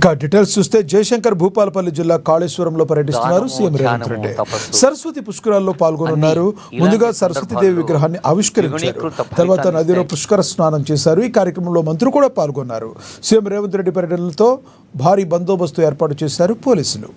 ఇక డీటెయిల్స్ చూస్తే జయశంకర్ భూపాలపల్లి జిల్లా కాళేశ్వరంలో పర్యటిస్తున్నారు సీఎం రేవంత్ రెడ్డి. సరస్వతి పుష్కరాల్లో పాల్గొనున్నారు. ముందుగా సరస్వతీదేవి విగ్రహాన్ని ఆవిష్కరించారు. తర్వాత నదిలో పుష్కర స్నానం చేశారు. ఈ కార్యక్రమంలో మంత్రులు కూడా పాల్గొన్నారు. సీఎం రేవంత్ రెడ్డి పర్యటనలతో భారీ బందోబస్తు ఏర్పాటు చేశారు పోలీసులు.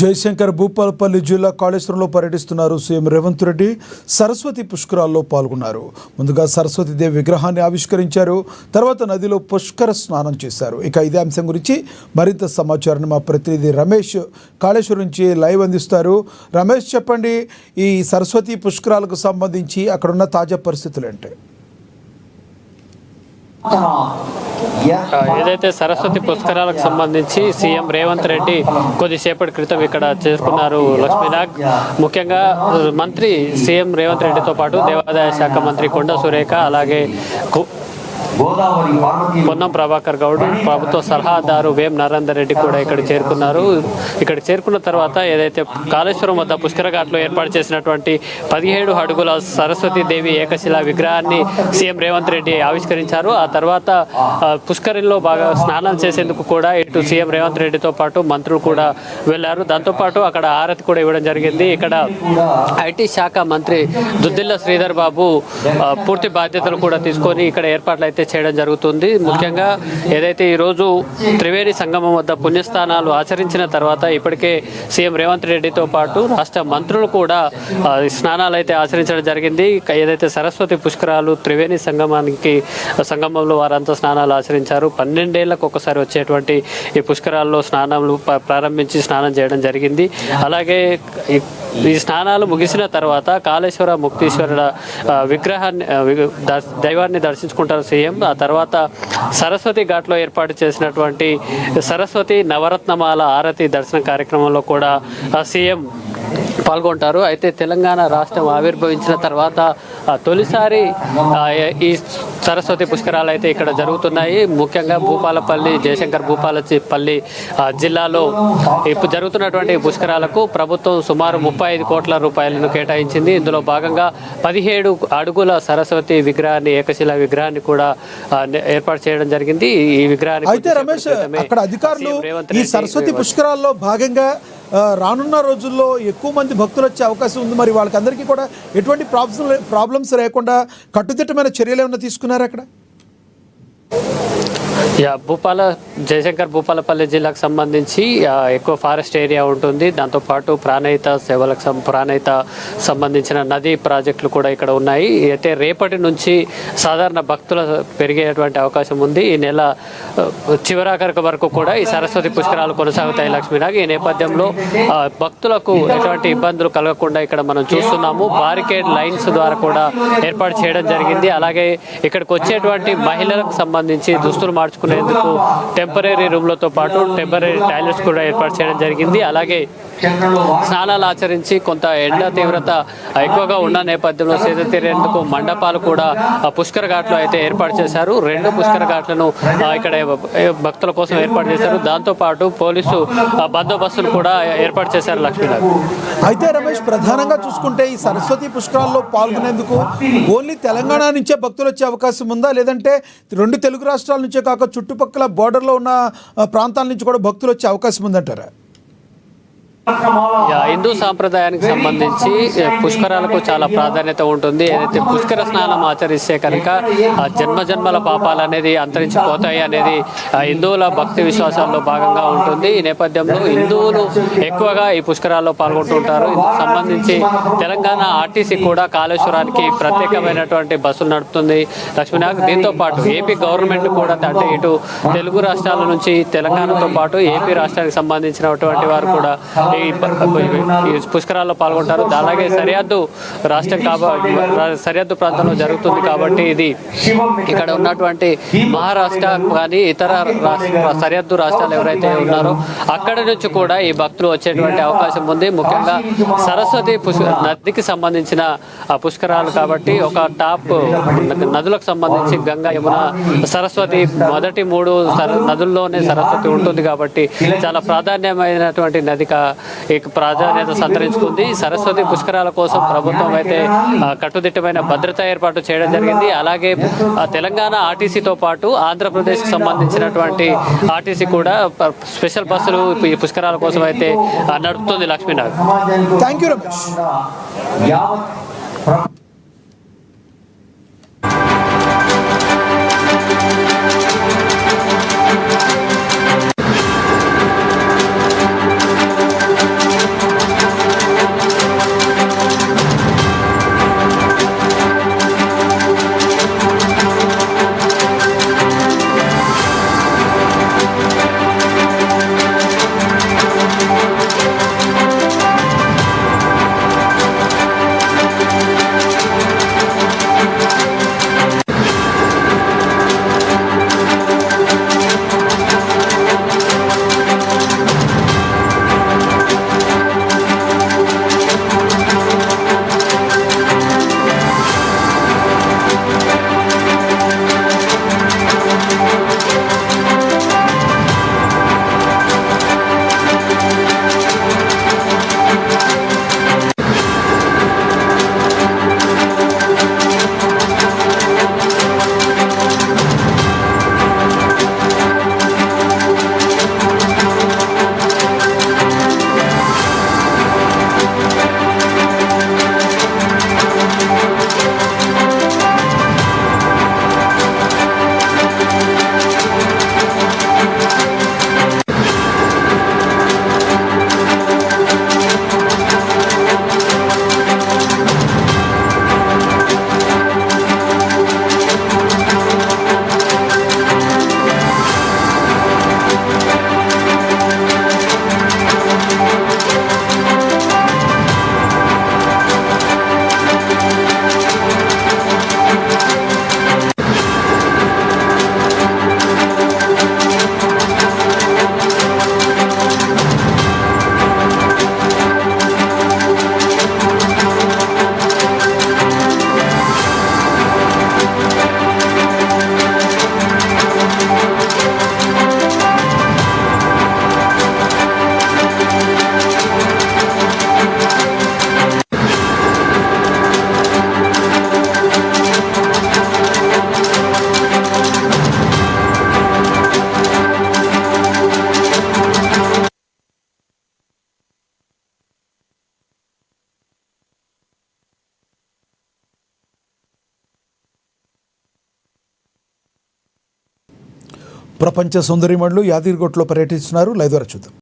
జయశంకర్ భూపాలపల్లి జిల్లా కాళేశ్వరంలో పర్యటిస్తున్నారు సీఎం రేవంత్ రెడ్డి. సరస్వతి పుష్కరాల్లో పాల్గొన్నారు. ముందుగా సరస్వతీదేవి విగ్రహాన్ని ఆవిష్కరించారు. తర్వాత నదిలో పుష్కర స్నానం చేశారు. ఇక ఇదే అంశం గురించి మరింత సమాచారాన్ని మా ప్రతినిధి రమేష్ కాళేశ్వరం నుంచి లైవ్ అందిస్తారు. రమేష్, చెప్పండి, ఈ సరస్వతి పుష్కరాలకు సంబంధించి అక్కడున్న తాజా పరిస్థితులు ఏంటి? ఏదైతే సరస్వతి పుష్కరాలకు సంబంధించి సీఎం రేవంత్ రెడ్డి కొద్దిసేపటి క్రితం ఇక్కడ చేరుకున్నారు లక్ష్మీనాగ్. ముఖ్యంగా మంత్రి సీఎం రేవంత్ రెడ్డితో పాటు దేవాదాయ శాఖ మంత్రి కొండ సురేఖ, అలాగే పొన్నం ప్రభాకర్ గౌడ్, ప్రభుత్వ సలహాదారు వేం నరేందర్ రెడ్డి కూడా ఇక్కడ చేరుకున్నారు. ఇక్కడ చేరుకున్న తర్వాత ఏదైతే కాళేశ్వరం వద్ద పుష్కరఘాట్లో ఏర్పాటు చేసినటువంటి 17 అడుగుల సరస్వతీదేవి ఏకశిలా విగ్రహాన్ని సీఎం రేవంత్ రెడ్డి ఆవిష్కరించారు. ఆ తర్వాత పుష్కరిలో బాగా స్నానం చేసేందుకు కూడా ఇటు సీఎం రేవంత్ రెడ్డితో పాటు మంత్రులు కూడా వెళ్లారు. దాంతోపాటు అక్కడ హారతి కూడా ఇవ్వడం జరిగింది. ఇక్కడ ఐటీ శాఖ మంత్రి దుద్దిల్ల శ్రీధర్ బాబు పూర్తి బాధ్యతలు కూడా తీసుకొని ఇక్కడ ఏర్పాట్లు అయితే చేయడం జరుగుతుంది. ముఖ్యంగా ఏదైతే ఈరోజు త్రివేణి సంగమం వద్ద పుణ్యస్థానాలు ఆచరించిన తర్వాత ఇప్పటికే సీఎం రేవంత్ రెడ్డితో పాటు రాష్ట్ర మంత్రులు కూడా స్నానాలు అయితే ఆచరించడం జరిగింది. ఏదైతే సరస్వతి పుష్కరాలు త్రివేణి సంగమంలో వారంతా స్నానాలు ఆచరించారు. 12 ఏళ్లకు ఒకసారి వచ్చేటువంటి ఈ పుష్కరాల్లో స్నానాలు ప్రారంభించి స్నానం చేయడం జరిగింది. అలాగే ఈ స్నానాలు ముగిసిన తర్వాత కాళేశ్వర ముక్తీశ్వరుల విగ్రహాన్ని దైవాన్ని దర్శించుకుంటారు సీఎం. ఆ తర్వాత సరస్వతి ఘాట్లో ఏర్పాటు చేసినటువంటి సరస్వతి నవరత్నమాల ఆరతి దర్శన కార్యక్రమంలో కూడా సీఎం పాల్గొంటారు. అయితే తెలంగాణ రాష్ట్రం ఆవిర్భవించిన తర్వాత తొలిసారి ఈ సరస్వతి పుష్కరాలు అయితే ఇక్కడ జరుగుతున్నాయి. ముఖ్యంగా భూపాలపల్లి, జయశంకర్ భూపాలపల్లి జిల్లాలో ఇప్పుడు జరుగుతున్నటువంటి పుష్కరాలకు ప్రభుత్వం సుమారు 35 కోట్ల రూపాయలను కేటాయించింది. ఇందులో భాగంగా 17 అడుగుల సరస్వతి విగ్రహాన్ని, ఏకశిలా విగ్రహాన్ని కూడా ఏర్పాటు చేయడం జరిగింది. ఈ విగ్రహాన్ని అయితే రమేష్, అక్కడ అధికారులు ఈ సరస్వతి పుష్కరాల్లో భాగంగా రానున్న రోజుల్లో ఎక్కువ మంది భక్తులు వచ్చే అవకాశం ఉంది. మరి వాళ్ళకందరికీ కూడా ఎటువంటి ప్రాబ్లమ్స్ లేకుండా కట్టుదిట్టమైన చర్యలు ఏమైనా తీసుకున్నారా అక్కడ? జయశంకర్ భూపాలపల్లి జిల్లాకు సంబంధించి ఎక్కువ ఫారెస్ట్ ఏరియా ఉంటుంది. దాంతోపాటు ప్రాణహిత సంబంధించిన నదీ ప్రాజెక్టులు కూడా ఇక్కడ ఉన్నాయి. అయితే రేపటి నుంచి సాధారణ భక్తుల పెరిగేటువంటి అవకాశం ఉంది. ఈ నెల చివరాఖరి వరకు కూడా ఈ సరస్వతి పుష్కరాలు కొనసాగుతాయి లక్ష్మీనాగ్. ఈ నేపథ్యంలో భక్తులకు ఎటువంటి ఇబ్బందులు కలగకుండా ఇక్కడ మనం చూస్తున్నాము. బారికేడ్ లైన్స్ ద్వారా కూడా ఏర్పాటు చేయడం జరిగింది. అలాగే ఇక్కడికి వచ్చేటువంటి మహిళలకు సంబంధించి దుస్తులు మార్చుకునేందుకు టెంపరీ రూమ్లతో పాటు టెంపరీ టాయిలెట్స్ కూడా ఏర్పాటు చేయడం జరిగింది. అలాగే స్నానాలు ఆచరించి కొంత ఎండ తీవ్రత ఎక్కువగా ఉన్న నేపథ్యంలో సేద తీరేందుకు మండపాలు కూడా పుష్కర ఘాట్లో అయితే ఏర్పాటు చేశారు. 2 పుష్కర ఘాట్లను ఇక్కడ భక్తుల కోసం ఏర్పాటు చేశారు. దాంతోపాటు పోలీసు బందోబస్తును కూడా ఏర్పాటు చేశారు లక్ష్మీనాథ్. అయితే రమేష్, ప్రధానంగా చూసుకుంటే ఈ సరస్వతి పుష్కరాల్లో పాల్గొనేందుకు ఓన్లీ తెలంగాణ నుంచే భక్తులు వచ్చే అవకాశం ఉందా, లేదంటే 2 తెలుగు రాష్ట్రాల నుంచే కాక చుట్టుపక్కల బోర్డర్లో ఉన్న ప్రాంతాల నుంచి కూడా భక్తులు వచ్చే అవకాశం ఉందంటారా? హిందూ సాంప్రదాయానికి సంబంధించి పుష్కరాలకు చాలా ప్రాధాన్యత ఉంటుంది. ఏదైతే పుష్కర స్నానం ఆచరిస్తే కనుక జన్మజన్మల పాపాలు అనేది అంతరించిపోతాయి అనేది హిందువుల భక్తి విశ్వాసాల్లో భాగంగా ఉంటుంది. ఈ నేపథ్యంలో హిందువులు ఎక్కువగా ఈ పుష్కరాల్లో పాల్గొంటుంటారు. ఇందుకు సంబంధించి తెలంగాణ ఆర్టీసీ కూడా కాళేశ్వరానికి ప్రత్యేకమైనటువంటి బస్సులు నడుపుతుంది లక్ష్మీనాగ్. దీంతో పాటు ఏపీ గవర్నమెంట్ కూడా, అంటే ఇటు తెలుగు రాష్ట్రాల నుంచి తెలంగాణతో పాటు ఏపీ రాష్ట్రానికి సంబంధించినటువంటి వారు కూడా ఈ పుష్కరాల్లో పాల్గొంటారు. అలాగే సరిహద్దు రాష్ట్రం సరిహద్దు ప్రాంతంలో జరుగుతుంది కాబట్టి ఇది ఇక్కడ ఉన్నటువంటి మహారాష్ట్ర కానీ ఇతర సరిహద్దు రాష్ట్రాలు ఎవరైతే ఉన్నారో అక్కడి నుంచి కూడా ఈ భక్తులు వచ్చేటువంటి అవకాశం ఉంది. ముఖ్యంగా సరస్వతి నదికి సంబంధించిన పుష్కరాలు కాబట్టి ఒక టాప్ నదులకు సంబంధించి గంగా, యమున, సరస్వతి మొదటి 3 నదుల్లోనే సరస్వతి ఉంటుంది కాబట్టి చాలా ప్రాధాన్యమైనటువంటి నదిగా ప్రాధాన్యత సంతరించుకుంది. సరస్వతి పుష్కరాల కోసం ప్రభుత్వం అయితే కట్టుదిట్టమైన భద్రత ఏర్పాటు చేయడం జరిగింది. అలాగే తెలంగాణ ఆర్టీసీతో పాటు ఆంధ్రప్రదేశ్కి సంబంధించినటువంటి ఆర్టీసీ కూడా స్పెషల్ బస్సులు ఈ పుష్కరాల కోసం అయితే నడుపుతుంది లక్ష్మీనాథ్. Thank you Ramesh. ప్రపంచ సుందరిమణులు యాదగిరిగుట్టలో పర్యటిస్తున్నారు. లైవ్ ద్వారా చూద్దాం.